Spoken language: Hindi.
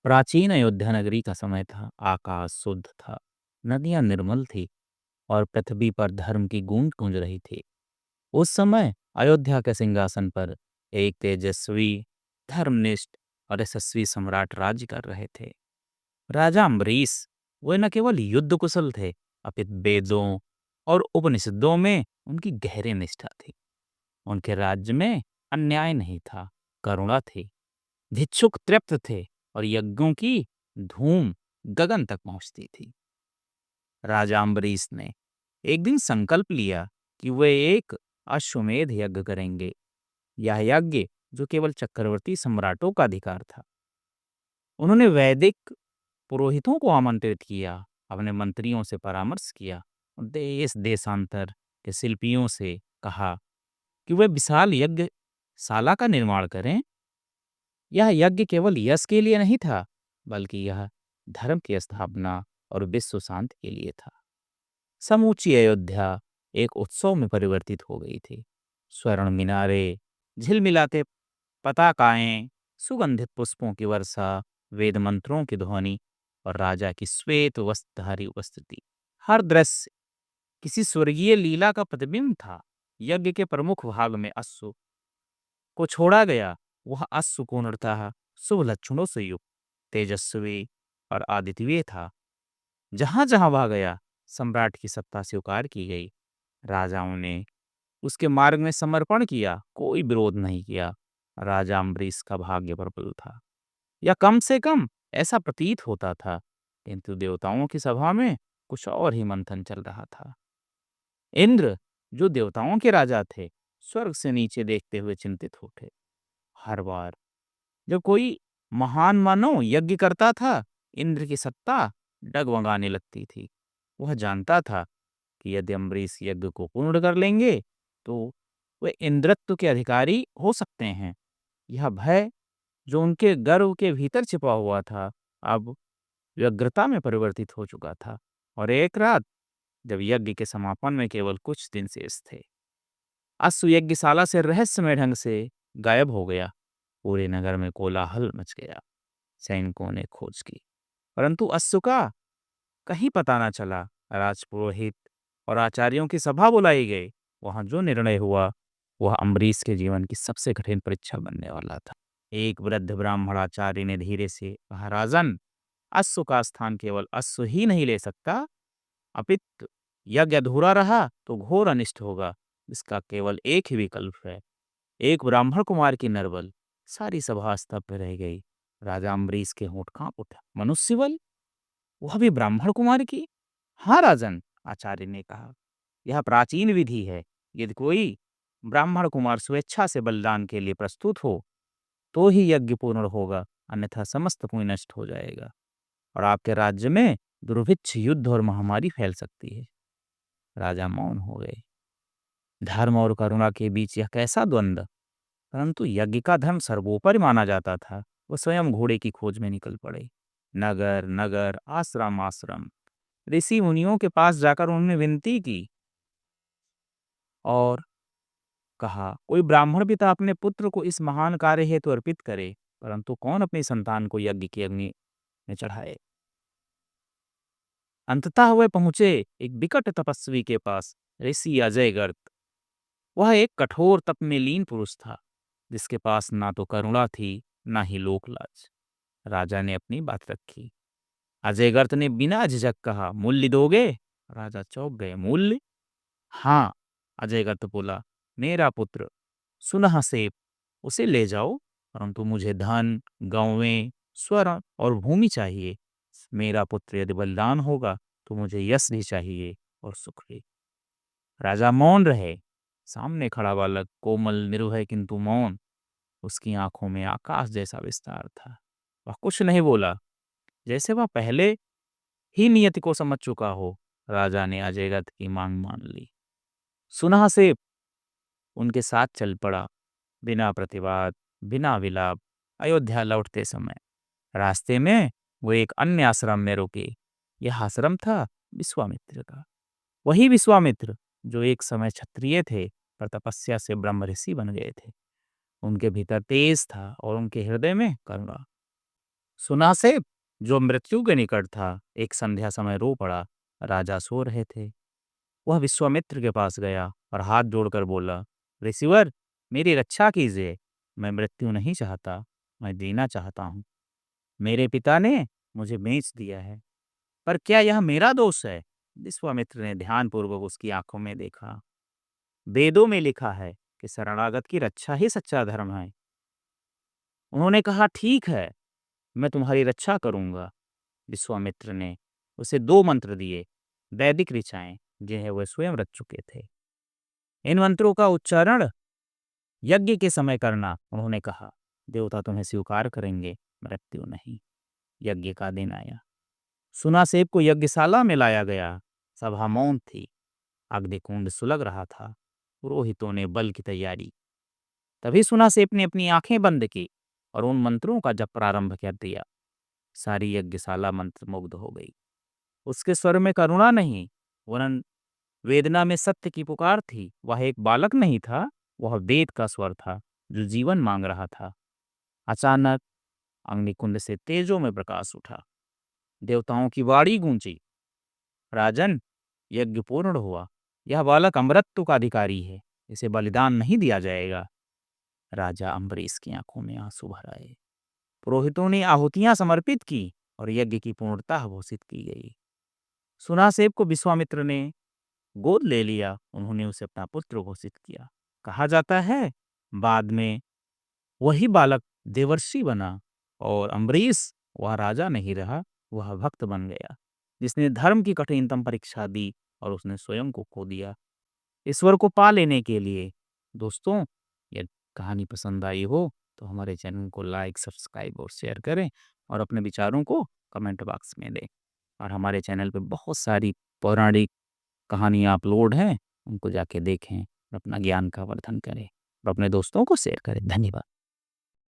प्राचीन अयोध्या नगरी का समय था। आकाश शुद्ध था, नदियां निर्मल थी और पृथ्वी पर धर्म की गूंज गूंज रही थी। उस समय अयोध्या के सिंहासन पर एक तेजस्वी, धर्मनिष्ठ और यशस्वी सम्राट राज्य कर रहे थे। राजा अम्बरीश। वे न केवल युद्ध कुशल थे, अपितु वेदों और उपनिषदों में उनकी गहरी निष्ठा थी। उनके राज्य में अन्याय नहीं था, करुणा थी। भिक्षुक तृप्त थे और यज्ञों की धूम गगन तक पहुंचती थी। राजा अम्बरीश ने एक दिन संकल्प लिया कि वे एक अश्वमेध यज्ञ करेंगे। यह यज्ञ जो केवल चक्रवर्ती सम्राटों का अधिकार था। उन्होंने वैदिक पुरोहितों को आमंत्रित किया, अपने मंत्रियों से परामर्श किया, और देश देशांतर के शिल्पियों से कहा कि वे विशाल यज्ञशाला का निर्माण करें। यह यज्ञ केवल यश के लिए नहीं था, बल्कि यह धर्म की स्थापना और विश्व शांति के लिए था। समूची अयोध्या एक उत्सव में परिवर्तित हो गई थी। स्वर्ण मीनारे, झिलमिलाते पताकाएं, सुगंधित पुष्पों की वर्षा, वेद मंत्रों की ध्वनि और राजा की श्वेत वस्त्रधारी उपस्थिति। हर दृश्य किसी स्वर्गीय लीला का प्रतिबिंब था। यज्ञ के प्रमुख भाग में अश्व को छोड़ा गया। वह अश्व पूर्णतः शुभ लक्षणों से युक्त, तेजस्वी और आदित्य था। जहां जहां वह गया, सम्राट की सत्ता स्वीकार की गई। राजाओं ने उसके मार्ग में समर्पण किया, कोई विरोध नहीं किया। राजा अम्बरीश का भाग्य प्रबल था, या कम से कम ऐसा प्रतीत होता था। किंतु देवताओं की सभा में कुछ और ही मंथन चल रहा था। इंद्र, जो देवताओं के राजा थे, स्वर्ग से नीचे देखते हुए चिंतित उठे। हर बार जब कोई महान मानव यज्ञ करता था, इंद्र की सत्ता डगमगाने लगती थी। वह जानता था कि यदि अम्बरीश यज्ञ को पूर्ण कर लेंगे, तो वे इंद्रत्व के अधिकारी हो सकते हैं। यह भय जो उनके गर्व के भीतर छिपा हुआ था, अब व्यग्रता में परिवर्तित हो चुका था। और एक रात, जब यज्ञ के समापन में केवल कुछ दिन शेष थे, अश्व यज्ञशाला से रहस्यमय ढंग से गायब हो गया। पूरे नगर में कोलाहल मच गया। सैनिकों ने खोज की, परंतु अश्व का कहीं पता न चला। राजपुरोहित और आचार्यों की सभा बुलाई गई। वहां जो निर्णय हुआ, वह अम्बरीश के जीवन की सबसे कठिन परीक्षा बनने वाला था। एक वृद्ध ब्राह्मण आचार्य ने धीरे से कहा, राजन, अश्व का स्थान केवल अश्व ही नहीं ले सकता, अपितु यज्ञ अधूरा रहा तो घोर अनिष्ट होगा। इसका केवल एक ही विकल्प है, एक ब्राह्मण कुमार की नरबल। सारी सभा स्तब्ध रह गई। राजा अम्बरीश के होंठ कांप उठा। मनुष्य बल, वह भी ब्राह्मण कुमार की? हाँ राजन, आचार्य ने कहा, यह प्राचीन विधि है। यदि कोई ब्राह्मण कुमार स्वेच्छा से बलिदान के लिए प्रस्तुत हो, तो ही यज्ञ पूर्ण होगा, अन्यथा समस्त पुण्य नष्ट हो जाएगा और आपके राज्य में दुर्भिक्ष, युद्ध और महामारी फैल सकती है। राजा मौन हो गए। धर्म और करुणा के बीच यह कैसा द्वंद्व! परंतु यज्ञ का धर्म सर्वोपरि माना जाता था। वो स्वयं घोड़े की खोज में निकल पड़े। नगर नगर, आश्रम आश्रम, ऋषि मुनियों के पास जाकर उन्होंने विनती की और कहा, कोई ब्राह्मण पिता अपने पुत्र को इस महान कार्य हेतु अर्पित करे, परंतु कौन अपनी संतान को यज्ञ की अग्नि में चढ़ाए। अंततः वे पहुंचे एक विकट तपस्वी के पास, ऋषि अजय गर्त। वह एक कठोर तप में लीन पुरुष था, जिसके पास ना तो करुणा थी, ना ही लोकलाज। राजा ने अपनी बात रखी। अजय गर्त ने बिना झिझक कहा, मूल्य दोगे? राजा चौंक गए। मूल्य? हाँ, अजय गर्त बोला, मेरा पुत्र सुनह से उसे ले जाओ, परंतु मुझे धन, गौवें, स्वर्ण और भूमि चाहिए। मेरा पुत्र यदि बलिदान होगा, तो मुझे यश भी चाहिए और सुख भी। राजा मौन रहे। सामने खड़ा बालक कोमल, निर्भय किंतु मौन। उसकी आंखों में आकाश जैसा विस्तार था। वह कुछ नहीं बोला, जैसे वह पहले ही नियति को समझ चुका हो। राजा ने अजय गर्त की मांग मान ली। सुनह से उनके साथ चल पड़ा, बिना प्रतिवाद, बिना विलाप। अयोध्या लौटते समय रास्ते में वो एक अन्य आश्रम में रुके। यह आश्रम था विश्वामित्र का। वही विश्वामित्र जो एक समय क्षत्रिय थे, पर तपस्या से ब्रह्म ऋषि बन गए थे। उनके भीतर तेज था और उनके हृदय में करुणा। सुनासेप, जो मृत्यु के निकट था, एक संध्या समय रो पड़ा। राजा सो रहे थे। वह विश्वामित्र के पास गया और हाथ जोड़कर बोला, ऋषिवर, मेरी रक्षा कीजिए। मैं मृत्यु नहीं चाहता, मैं जीना चाहता हूँ। मेरे पिता ने मुझे बेच दिया है, पर क्या यह मेरा दोष है? विश्वामित्र ने ध्यानपूर्वक उसकी आंखों में देखा। वेदों में लिखा है कि शरणागत की रक्षा ही सच्चा धर्म है। उन्होंने कहा, ठीक है, मैं तुम्हारी रक्षा करूंगा। विश्वामित्र ने उसे 2 मंत्र दिए, वैदिक ऋचाएं, जिन्हें वह स्वयं रच चुके थे। इन मंत्रों का उच्चारण यज्ञ के समय करना, उन्होंने कहा। देवता तुम्हें स्वीकार करेंगे, मृत्यु नहीं। यज्ञ का दिन आया। सुनासेप को यज्ञशाला में लाया गया। सभा मौन थी। अग्निकुंड सुलग रहा था। पुरोहितों ने बल की तैयारी। तभी सुनासेप ने अपनी आंखें बंद की और उन मंत्रों का जप प्रारंभ कर दिया। सारी यज्ञशाला मंत्रमुग्ध हो गई। उसके स्वर में करुणा नहीं, वरन वेदना में सत्य की पुकार थी। वह एक बालक नहीं था, वह वेद का स्वर था, जो जीवन मांग रहा था। अचानक अग्निकुंड से तेजों में प्रकाश उठा। देवताओं की वाणी गूंजी, राजन, यज्ञ पूर्ण हुआ। यह बालक अमृत का अधिकारी है, इसे बलिदान नहीं दिया जाएगा। राजा अम्बरीश की आंखों में आंसू भर आए। पुरोहितों ने आहुतियां समर्पित की और यज्ञ की पूर्णता घोषित की गई। सुनासेब को विश्वामित्र ने गोद ले लिया। उन्होंने उसे अपना पुत्र घोषित किया। कहा जाता है, बाद में वही बालक देवर्षि बना और अम्बरीश वह राजा नहीं रहा, वह भक्त बन गया, जिसने धर्म की कठिनतम परीक्षा दी और उसने स्वयं को खो दिया ईश्वर को पा लेने के लिए। दोस्तों, यह कहानी पसंद आई हो तो हमारे चैनल को लाइक, सब्सक्राइब और शेयर करें और अपने विचारों को कमेंट बॉक्स में दें। और हमारे चैनल पे बहुत सारी पौराणिक कहानियाँ अपलोड हैं, उनको जाके देखें और अपना ज्ञान का वर्धन करें और अपने दोस्तों को शेयर करें। धन्यवाद।